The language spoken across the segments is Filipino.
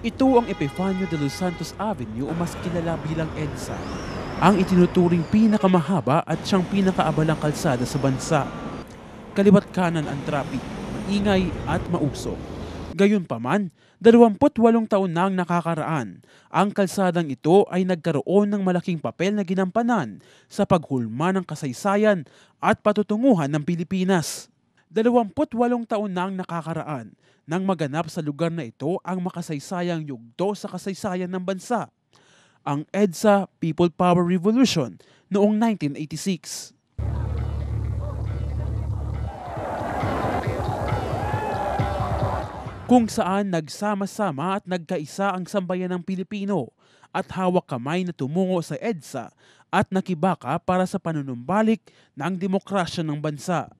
Ito ang Epifanio de los Santos Avenue o mas kilala bilang EDSA, ang itinuturing pinakamahaba at siyang pinakaabalang kalsada sa bansa. Kaliwat kanan ang traffic, maingay at mausok. Gayunpaman, 28 taon na ang nakakaraan. Ang kalsadang ito ay nagkaroon ng malaking papel na ginampanan sa paghulma ng kasaysayan at patutunguhan ng Pilipinas. 28 taon na ang nakakaraan nang maganap sa lugar na ito ang makasaysayang yugto sa kasaysayan ng bansa, ang EDSA People Power Revolution noong 1986. Kung saan nagsama-sama at nagkaisa ang sambayan ng Pilipino at hawak kamay na tumungo sa EDSA at nakibaka para sa panunumbalik ng demokrasya ng bansa.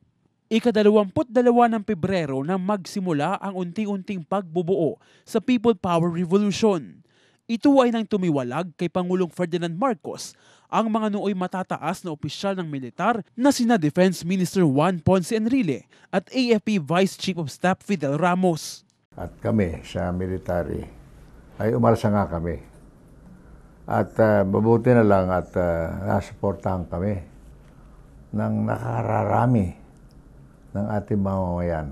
Ika-22 ng Pebrero nang magsimula ang unti-unting pagbubuo sa People Power Revolution. Ito ay nang tumiwalag kay Pangulong Ferdinand Marcos ang mga nooy matataas na opisyal ng militar na sina Defense Minister Juan Ponce Enrile at AFP Vice Chief of Staff Fidel Ramos. At kami sa military ay umarsa nga kami. At mabuti na lang at nasuportahan kami ng nakararami ng ating mamamayan.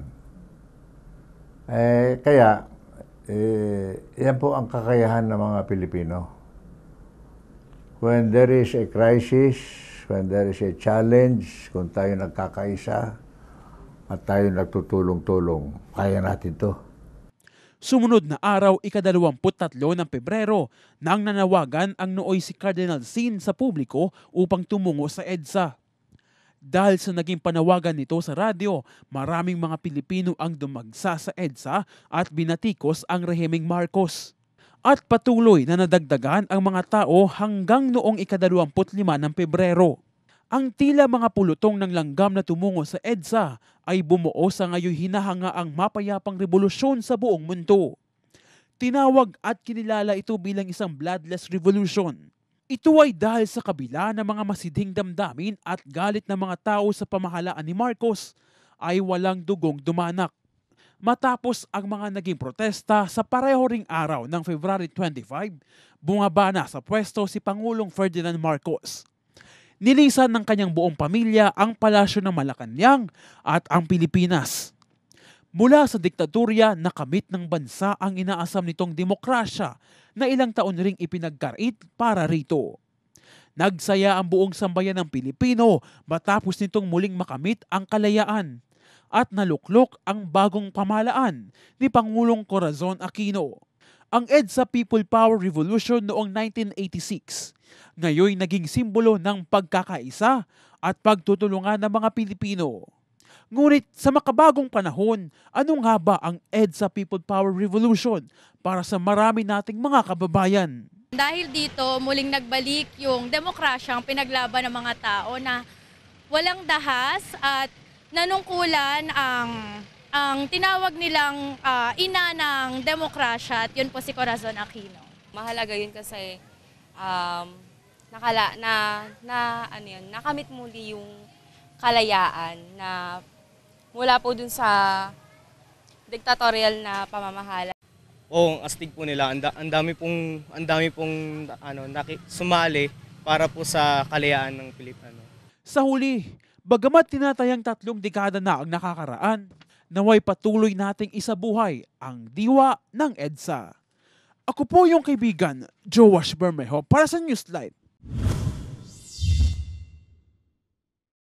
Yan po ang kakayahan ng mga Pilipino. When there is a crisis, when there is a challenge, kung tayo nagkakaisa at tayo nagtutulong-tulong, kaya natin to. Sumunod na araw, ika-23 ng Pebrero, nang nanawagan ang nooy si Cardinal Sin sa publiko upang tumungo sa EDSA. Dahil sa naging panawagan nito sa radyo, maraming mga Pilipino ang dumagsa sa EDSA at binatikos ang rehimeng Marcos. At patuloy na nadagdagan ang mga tao hanggang noong ika-25 ng Pebrero. Ang tila mga pulutong ng langgam na tumungo sa EDSA ay bumuo sa ngayon hinahangaang mapayapang revolusyon sa buong mundo. Tinawag at kinilala ito bilang isang bloodless revolution. Ito ay dahil sa kabila ng mga masidhing damdamin at galit ng mga tao sa pamahalaan ni Marcos ay walang dugong dumanak. Matapos ang mga naging protesta sa pareho ring araw ng February 25, bumaba na sa pwesto si Pangulong Ferdinand Marcos. Nilisan ng kanyang buong pamilya ang palasyo ng Malacanang at ang Pilipinas. Mula sa diktatorya, nakamit ng bansa ang inaasam nitong demokrasya na ilang taon ring ipinagkait para rito. Nagsaya ang buong sambayan ng Pilipino matapos nitong muling makamit ang kalayaan at naluklok ang bagong pamahalaan ni Pangulong Corazon Aquino. Ang EDSA People Power Revolution noong 1986 ngayon naging simbolo ng pagkakaisa at pagtutulungan ng mga Pilipino. Ngunit sa makabagong panahon, anong nga ba ang EDSA People Power Revolution para sa marami nating mga kababayan? Dahil dito, muling nagbalik yung demokrasyang pinaglaban ng mga tao na walang dahas at nanungkulan ang tinawag nilang ina ng demokrasya at yun po si Corazon Aquino. Mahalaga yun kasi nakamit muli yung kalayaan na mula po dun sa dictatorial na pamamahala. Oo, ang astig po nila. Ang dami pong sumali para po sa kalayaan ng Pilipino. Sa huli, bagamat tinatayang 3 dekada na ang nakakaraan, naway patuloy nating isabuhay ang diwa ng EDSA. Ako po yung kaibigan, Joash Bermejo para sa Newsline.